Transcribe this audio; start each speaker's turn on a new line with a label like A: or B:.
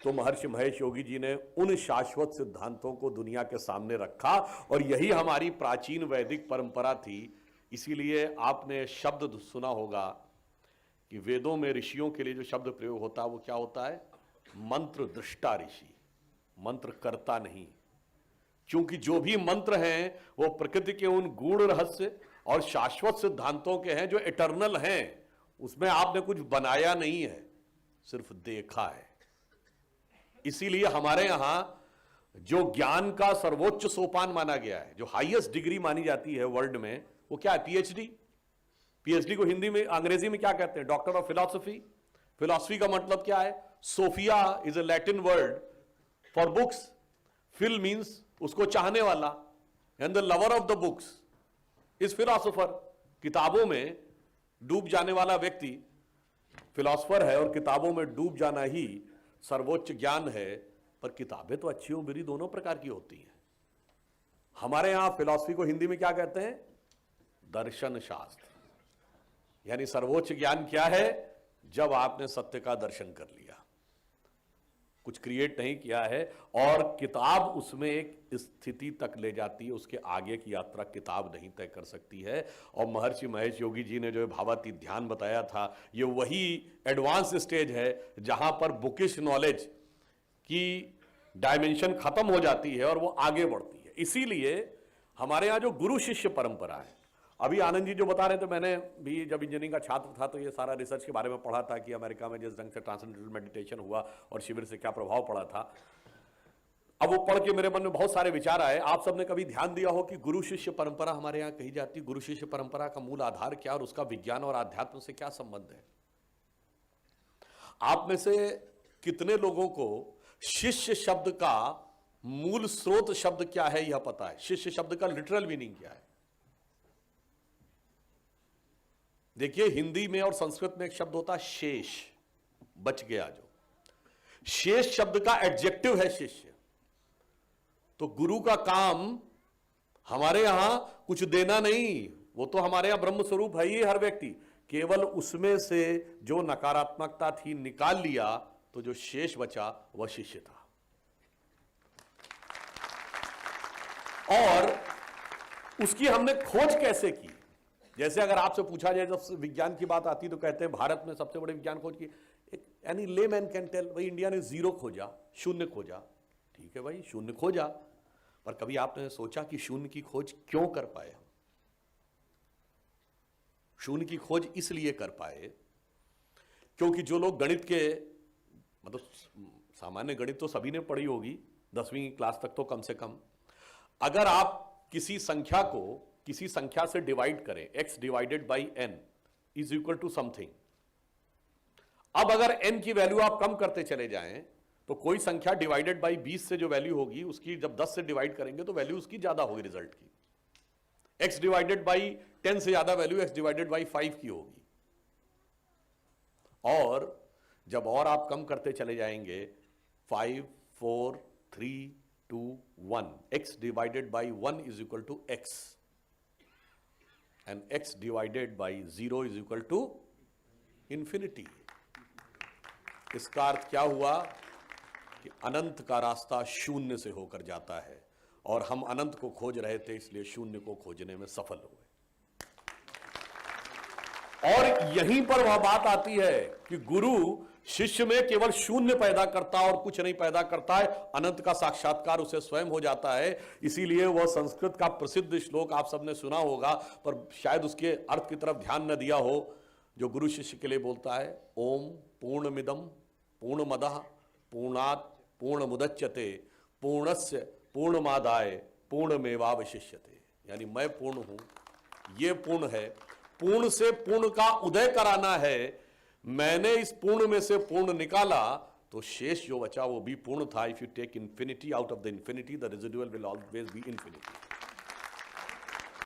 A: तो महर्षि महेश योगी जी ने उन शाश्वत सिद्धांतों को दुनिया के सामने रखा और यही हमारी प्राचीन वैदिक परंपरा थी। इसीलिए आपने शब्द सुना होगा कि वेदों में ऋषियों के लिए जो शब्द प्रयोग होता है वो क्या होता है? मंत्र दृष्टा ऋषि, मंत्र करता नहीं। क्योंकि जो भी मंत्र हैं वो प्रकृति के उन गूढ़ रहस्य और शाश्वत सिद्धांतों के हैं जो इटर्नल हैं। उसमें आपने कुछ बनाया नहीं है, सिर्फ देखा है। इसीलिए हमारे यहां जो ज्ञान का सर्वोच्च सोपान माना गया है, जो हाईएस्ट डिग्री मानी जाती है वर्ल्ड में, वो क्या है? पीएचडी। पीएचडी को हिंदी में अंग्रेजी में क्या कहते हैं? Doctor of philosophy. फिलॉसफी का मतलब क्या है? Sophia is a Latin word for books. Phil means उसको चाहने वाला, and the lover of the books is philosopher. किताबों में डूब जाने वाला व्यक्ति फिलॉसफर है, और किताबों में डूब जाना ही सर्वोच्च ज्ञान है। पर किताबें तो अच्छी और बुरी दोनों प्रकार की होती हैं। हमारे यहां फिलॉसफी को हिंदी में क्या कहते हैं? दर्शन शास्त्र। यानी सर्वोच्च ज्ञान क्या है? जब आपने सत्य का दर्शन कर लिया, कुछ क्रिएट नहीं किया है, और किताब उसमें एक स्थिति तक ले जाती है। उसके आगे की यात्रा किताब नहीं तय कर सकती है। और महर्षि महेश योगी जी ने जो भावातीत ध्यान बताया था, ये वही एडवांस स्टेज है जहां पर बुकिश नॉलेज की डायमेंशन खत्म हो जाती है और वो आगे बढ़ती है। इसीलिए हमारे यहां जो गुरु शिष्य परंपरा है, अभी आनंद जी जो बता रहे थे, मैंने भी जब इंजीनियरिंग का छात्र था तो ये सारा रिसर्च के बारे में पढ़ा था कि अमेरिका में जिस ढंग से ट्रांसेंडेंटल मेडिटेशन हुआ और शिविर से क्या प्रभाव पड़ा था। अब वो पढ़ के मेरे मन में बहुत सारे विचार आए। आप सबने कभी ध्यान दिया हो कि गुरु शिष्य परंपरा हमारे यहाँ कही जाती है? गुरु शिष्य परंपरा का मूल आधार क्या और उसका विज्ञान और आध्यात्म से क्या संबंध है? आप में से कितने लोगों को शिष्य शब्द का मूल स्रोत शब्द क्या है यह पता है? शिष्य शब्द का लिटरल मीनिंग क्या है? देखिए, हिंदी में और संस्कृत में एक शब्द होता है शेष, बच गया जो। शेष शब्द का एडजेक्टिव है शिष्य। तो गुरु का काम हमारे यहां कुछ देना नहीं, वो तो हमारे यहां ब्रह्म स्वरूप है ही हर व्यक्ति। केवल उसमें से जो नकारात्मकता थी निकाल लिया, तो जो शेष बचा वह शिष्य था। और उसकी हमने खोज कैसे की? जैसे अगर आपसे पूछा जाए, जब विज्ञान की बात आती तो कहते हैं भारत में सबसे बड़े विज्ञान खोज की, एनी लेमैन कैन टेल, भाई इंडिया ने जीरो खोजा, शून्य खोजा। ठीक है भाई, शून्य खोजा, पर कभी आपने सोचा कि शून्य की खोज क्यों कर पाए हम? शून्य की खोज इसलिए कर पाए क्योंकि जो लोग गणित के, मतलब सामान्य गणित तो सभी ने पढ़ी होगी, 10वीं क्लास तक तो कम से कम। अगर आप किसी संख्या को किसी संख्या से डिवाइड करें, x divided by n is equal to something. अब अगर n की वैल्यू आप कम करते चले जाएं तो कोई संख्या डिवाइडेड बाई 20 से जो वैल्यू होगी उसकी जब 10 से डिवाइड करेंगे तो वैल्यू उसकी ज्यादा होगी रिजल्ट की। x डिवाइडेड बाई 10 से ज्यादा वैल्यू x डिवाइडेड बाई 5 की होगी। और जब और आप कम करते चले जाएंगे, 5, 4, 3, 2, 1, x divided by 1 is equal to x and x divided by 0 is equal to infinity। इसका अर्थ क्या हुआ कि अनंत का रास्ता शून्य से होकर जाता है, और हम अनंत को खोज रहे थे, इसलिए शून्य को खोजने में सफल हुए। और यहीं पर वह बात आती है कि गुरु शिष्य में केवल शून्य पैदा करता और कुछ नहीं पैदा करता है, अनंत का साक्षात्कार उसे स्वयं हो जाता है। इसीलिए वह संस्कृत का प्रसिद्ध श्लोक आप सबने सुना होगा, पर शायद उसके अर्थ की तरफ ध्यान न दिया हो, जो गुरु शिष्य के लिए बोलता है, ओम पूर्णमिदं पूर्णमदः पूर्णात् पूर्णमुदच्यते पूर्णस्य पूर्णमादाय पूर्णमेवावशिष्यते। यानी मैं पूर्ण हूं, ये पूर्ण है, पूर्ण से पूर्ण का उदय कराना है। मैंने इस पूर्ण में से पूर्ण निकाला तो शेष जो बचा वो भी पूर्ण था। If you take infinity out of the infinity, the residual will always be infinity.